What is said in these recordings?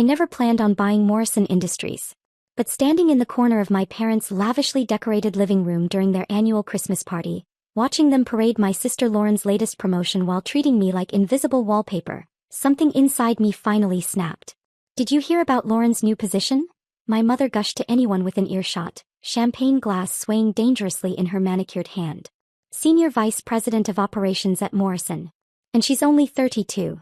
I never planned on buying Morrison Industries. But standing in the corner of my parents' lavishly decorated living room during their annual Christmas party, watching them parade my sister Lauren's latest promotion while treating me like invisible wallpaper, something inside me finally snapped. Did you hear about Lauren's new position? My mother gushed to anyone within earshot, champagne glass swaying dangerously in her manicured hand. Senior Vice President of Operations at Morrison. And she's only 32.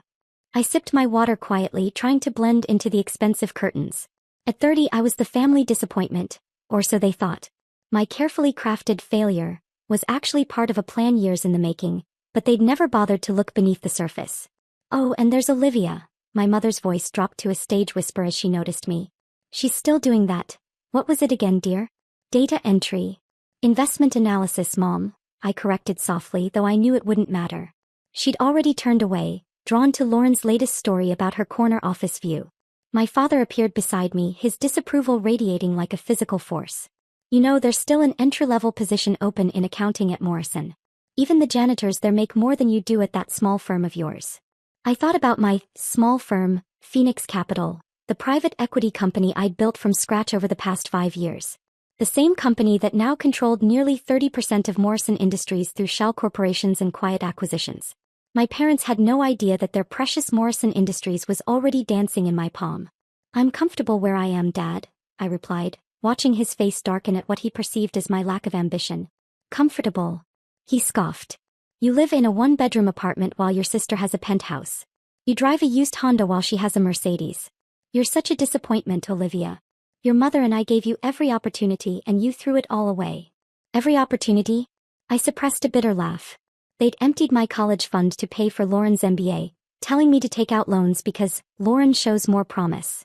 I sipped my water quietly, trying to blend into the expensive curtains. At 30 I was the family disappointment, or so they thought. My carefully crafted failure was actually part of a plan years in the making, but they'd never bothered to look beneath the surface. Oh, and there's Olivia. My mother's voice dropped to a stage whisper as she noticed me. She's still doing that. What was it again, dear? Data entry. Investment analysis, Mom, I corrected softly, though I knew it wouldn't matter. She'd already turned away, drawn to Lauren's latest story about her corner office view. My father appeared beside me, his disapproval radiating like a physical force. You know, there's still an entry-level position open in accounting at Morrison. Even the janitors there make more than you do at that small firm of yours. I thought about my small firm, Phoenix Capital, the private equity company I'd built from scratch over the past 5 years. The same company that now controlled nearly 30% of Morrison Industries through shell corporations and quiet acquisitions. My parents had no idea that their precious Morrison Industries was already dancing in my palm. I'm comfortable where I am, Dad, I replied, watching his face darken at what he perceived as my lack of ambition. Comfortable? He scoffed. You live in a one-bedroom apartment while your sister has a penthouse. You drive a used Honda while she has a Mercedes. You're such a disappointment, Olivia. Your mother and I gave you every opportunity and you threw it all away. Every opportunity? I suppressed a bitter laugh. They'd emptied my college fund to pay for Lauren's MBA, telling me to take out loans because Lauren shows more promise.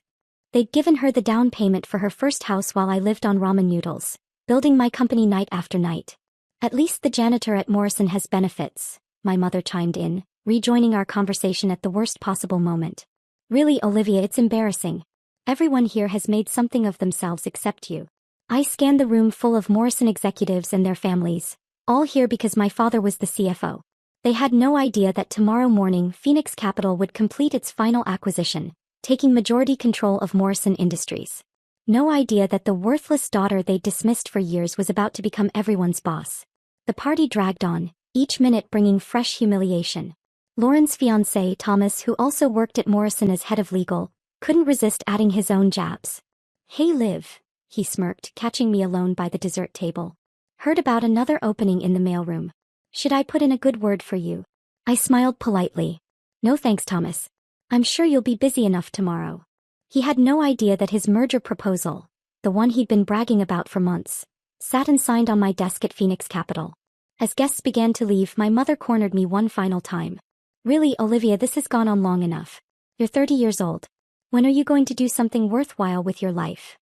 They'd given her the down payment for her first house while I lived on ramen noodles, building my company night after night. At least the janitor at Morrison has benefits, my mother chimed in, rejoining our conversation at the worst possible moment. Really, Olivia, it's embarrassing. Everyone here has made something of themselves except you. I scanned the room full of Morrison executives and their families, all here because my father was the CFO. They had no idea that tomorrow morning Phoenix Capital would complete its final acquisition, taking majority control of Morrison Industries. No idea that the worthless daughter they dismissed for years was about to become everyone's boss. The party dragged on, each minute bringing fresh humiliation. Lauren's fiancé, Thomas, who also worked at Morrison as head of legal, couldn't resist adding his own jabs. Hey Liv, he smirked, catching me alone by the dessert table. Heard about another opening in the mailroom. Should I put in a good word for you? I smiled politely. No thanks, Thomas. I'm sure you'll be busy enough tomorrow. He had no idea that his merger proposal, the one he'd been bragging about for months, sat and signed on my desk at Phoenix Capital. As guests began to leave, my mother cornered me one final time. Really, Olivia, this has gone on long enough. You're 30 years old. When are you going to do something worthwhile with your life?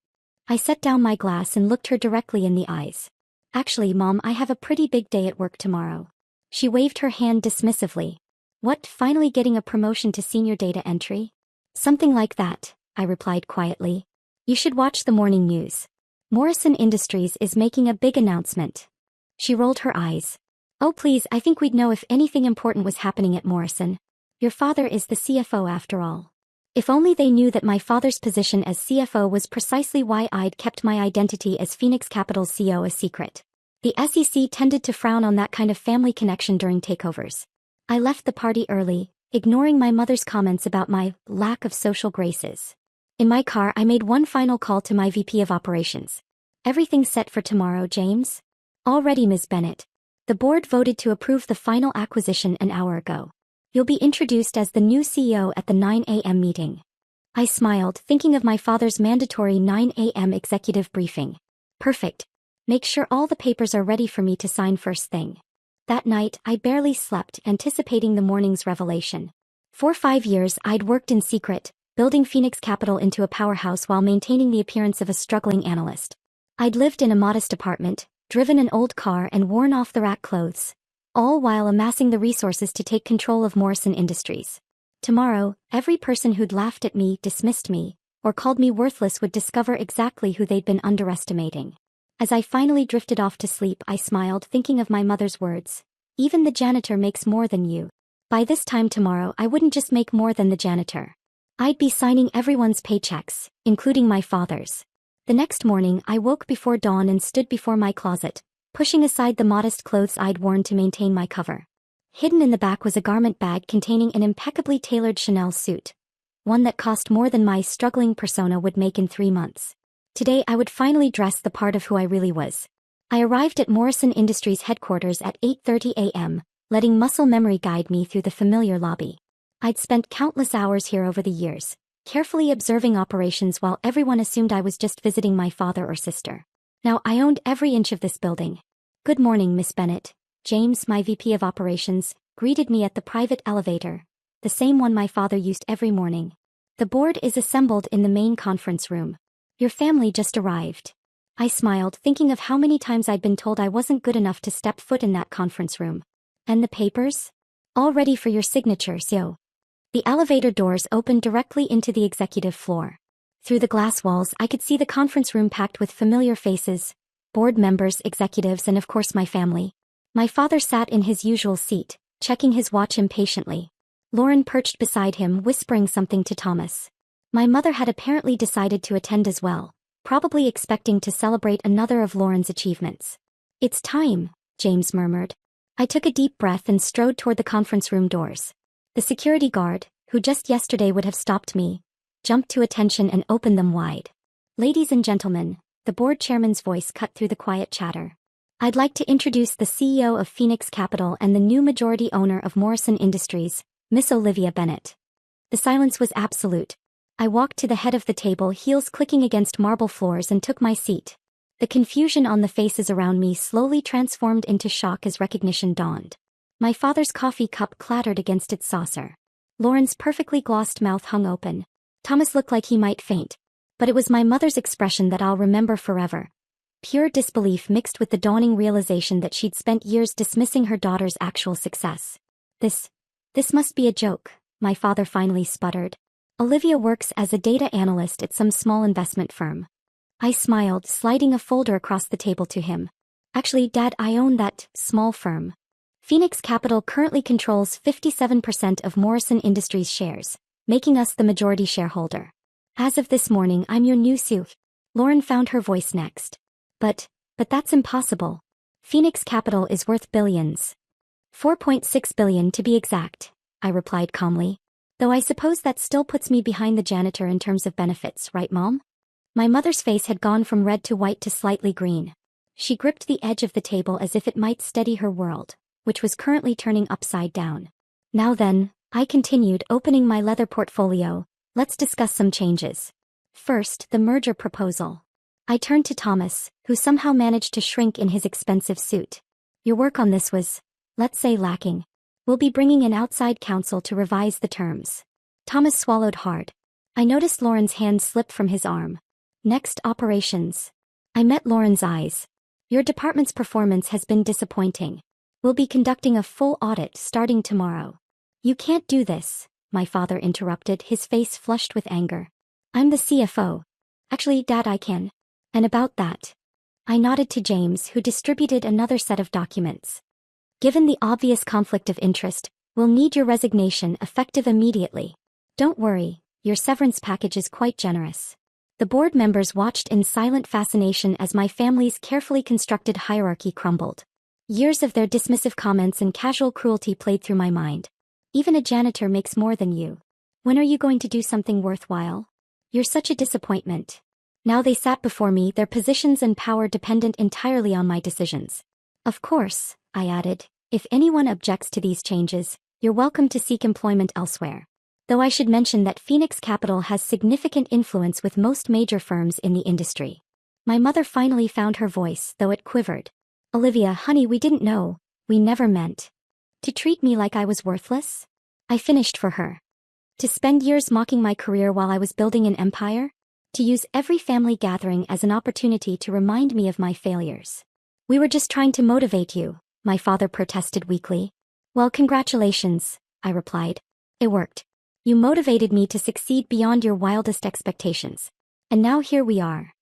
I set down my glass and looked her directly in the eyes. Actually, Mom, I have a pretty big day at work tomorrow. She waved her hand dismissively. What, finally getting a promotion to senior data entry? Something like that, I replied quietly. You should watch the morning news. Morrison Industries is making a big announcement. She rolled her eyes. Oh please, I think we'd know if anything important was happening at Morrison. Your father is the CFO after all. If only they knew that my father's position as CFO was precisely why I'd kept my identity as Phoenix Capital's CEO a secret. The SEC tended to frown on that kind of family connection during takeovers. I left the party early, ignoring my mother's comments about my lack of social graces. In my car, I made one final call to my VP of Operations. Everything set for tomorrow, James? All ready, Ms. Bennett. The board voted to approve the final acquisition an hour ago. You'll be introduced as the new CEO at the 9 a.m. meeting. I smiled, thinking of my father's mandatory 9 a.m. executive briefing. Perfect. Make sure all the papers are ready for me to sign first thing. That night, I barely slept, anticipating the morning's revelation. For 5 years, I'd worked in secret, building Phoenix Capital into a powerhouse while maintaining the appearance of a struggling analyst. I'd lived in a modest apartment, driven an old car and worn off-the-rack clothes, all while amassing the resources to take control of Morrison Industries. Tomorrow, every person who'd laughed at me, dismissed me, or called me worthless would discover exactly who they'd been underestimating. As I finally drifted off to sleep, I smiled, thinking of my mother's words. Even the janitor makes more than you. By this time tomorrow, I wouldn't just make more than the janitor. I'd be signing everyone's paychecks, including my father's. The next morning, I woke before dawn and stood before my closet, pushing aside the modest clothes I'd worn to maintain my cover. Hidden in the back was a garment bag containing an impeccably tailored Chanel suit, one that cost more than my struggling persona would make in 3 months. Today I would finally dress the part of who I really was. I arrived at Morrison Industries headquarters at 8:30 a.m., letting muscle memory guide me through the familiar lobby. I'd spent countless hours here over the years, carefully observing operations while everyone assumed I was just visiting my father or sister. Now I owned every inch of this building. "Good morning, Miss Bennett." James, my VP of operations, greeted me at the private elevator, the same one my father used every morning. "The board is assembled in the main conference room. Your family just arrived." I smiled, thinking of how many times I'd been told I wasn't good enough to step foot in that conference room. "And the papers? All ready for your signature, Sio." The elevator doors opened directly into the executive floor. Through the glass walls, I could see the conference room packed with familiar faces, board members, executives, and of course my family. My father sat in his usual seat, checking his watch impatiently. Lauren perched beside him, whispering something to Thomas. My mother had apparently decided to attend as well, probably expecting to celebrate another of Lauren's achievements. "It's time," James murmured. I took a deep breath and strode toward the conference room doors. The security guard, who just yesterday would have stopped me, jumped to attention and opened them wide. "Ladies and gentlemen," the board chairman's voice cut through the quiet chatter. "I'd like to introduce the CEO of Phoenix Capital and the new majority owner of Morrison Industries, Miss Olivia Bennett." The silence was absolute. I walked to the head of the table, heels clicking against marble floors, and took my seat. The confusion on the faces around me slowly transformed into shock as recognition dawned. My father's coffee cup clattered against its saucer. Lauren's perfectly glossed mouth hung open. Thomas looked like he might faint. But it was my mother's expression that I'll remember forever. Pure disbelief mixed with the dawning realization that she'd spent years dismissing her daughter's actual success. This must be a joke," my father finally sputtered. "Olivia works as a data analyst at some small investment firm." I smiled, sliding a folder across the table to him. "Actually, Dad, I own that small firm. Phoenix Capital currently controls 57% of Morrison Industries shares, making us the majority shareholder. As of this morning, I'm your new CEO." Lauren found her voice next. But that's impossible. Phoenix Capital is worth billions. 4.6 billion to be exact," I replied calmly. "Though I suppose that still puts me behind the janitor in terms of benefits, right, Mom?" My mother's face had gone from red to white to slightly green. She gripped the edge of the table as if it might steady her world, which was currently turning upside down. "Now then," I continued, opening my leather portfolio, "let's discuss some changes. First, the merger proposal." I turned to Thomas, who somehow managed to shrink in his expensive suit. "Your work on this was, let's say, lacking. We'll be bringing in outside counsel to revise the terms." Thomas swallowed hard. I noticed Lauren's hand slip from his arm. "Next, operations." I met Lauren's eyes. "Your department's performance has been disappointing. We'll be conducting a full audit starting tomorrow." "You can't do this," my father interrupted, his face flushed with anger. "I'm the CFO. Actually, Dad, I can." "And about that?" I nodded to James, who distributed another set of documents. "Given the obvious conflict of interest, we'll need your resignation effective immediately. Don't worry, your severance package is quite generous." The board members watched in silent fascination as my family's carefully constructed hierarchy crumbled. Years of their dismissive comments and casual cruelty played through my mind. "Even a janitor makes more than you. When are you going to do something worthwhile? You're such a disappointment." Now they sat before me, their positions and power dependent entirely on my decisions. "Of course," I added, "if anyone objects to these changes, you're welcome to seek employment elsewhere. Though I should mention that Phoenix Capital has significant influence with most major firms in the industry." My mother finally found her voice, though it quivered. "Olivia, honey, we didn't know. We never meant to treat me like I was worthless." I finished for her. To spend years mocking my career while I was building an empire? To use every family gathering as an opportunity to remind me of my failures? "We were just trying to motivate you," my father protested weakly. "Well, congratulations," I replied. "It worked. You motivated me to succeed beyond your wildest expectations. And now here we are."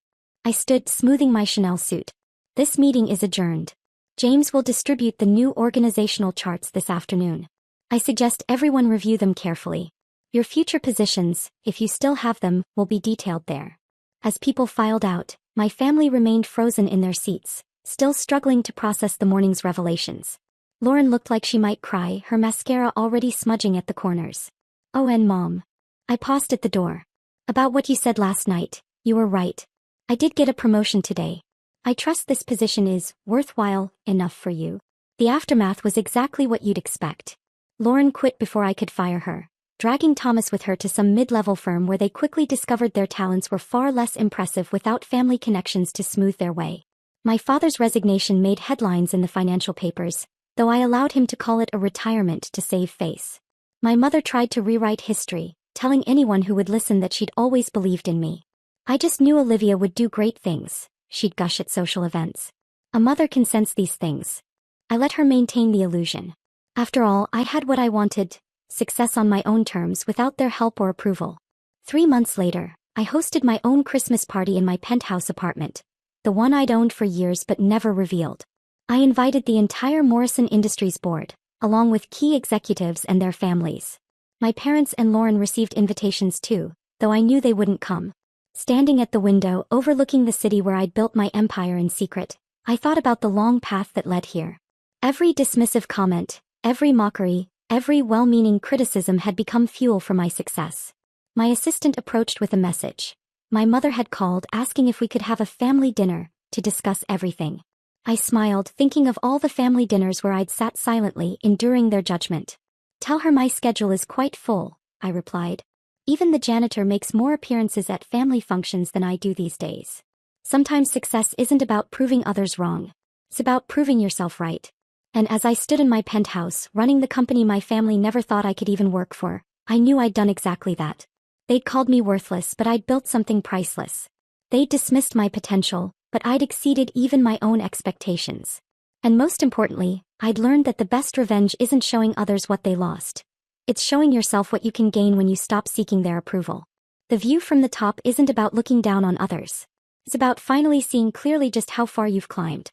I stood, smoothing my Chanel suit. "This meeting is adjourned. James will distribute the new organizational charts this afternoon. I suggest everyone review them carefully. Your future positions, if you still have them, will be detailed there. As people filed out, my family remained frozen in their seats, still struggling to process the morning's revelations. Lauren looked like she might cry, her mascara already smudging at the corners. Oh, and Mom. I paused at the door. About what you said last night, you were right. I did get a promotion today. I trust this position is worthwhile enough for you. The aftermath was exactly what you'd expect. Lauren quit before I could fire her, dragging Thomas with her to some mid-level firm where they quickly discovered their talents were far less impressive without family connections to smooth their way. My father's resignation made headlines in the financial papers, though I allowed him to call it a retirement to save face. My mother tried to rewrite history, telling anyone who would listen that she'd always believed in me. I just knew Olivia would do great things, she'd gush at social events. A mother can sense these things. I let her maintain the illusion. After all, I had what I wanted, success on my own terms without their help or approval. 3 months later, I hosted my own Christmas party in my penthouse apartment, the one I'd owned for years but never revealed. I invited the entire Morrison Industries board, along with key executives and their families. My parents and Lauren received invitations too, though I knew they wouldn't come. Standing at the window overlooking the city where I'd built my empire in secret, I thought about the long path that led here. Every dismissive comment, every mockery, every well-meaning criticism had become fuel for my success. My assistant approached with a message. My mother had called asking if we could have a family dinner to discuss everything. I smiled, thinking of all the family dinners where I'd sat silently, enduring their judgment. Tell her my schedule is quite full, I replied. Even the janitor makes more appearances at family functions than I do these days. Sometimes success isn't about proving others wrong. It's about proving yourself right. And as I stood in my penthouse, running the company my family never thought I could even work for, I knew I'd done exactly that. They'd called me worthless, but I'd built something priceless. They'd dismissed my potential, but I'd exceeded even my own expectations. And most importantly, I'd learned that the best revenge isn't showing others what they lost. It's showing yourself what you can gain when you stop seeking their approval. The view from the top isn't about looking down on others. It's about finally seeing clearly just how far you've climbed.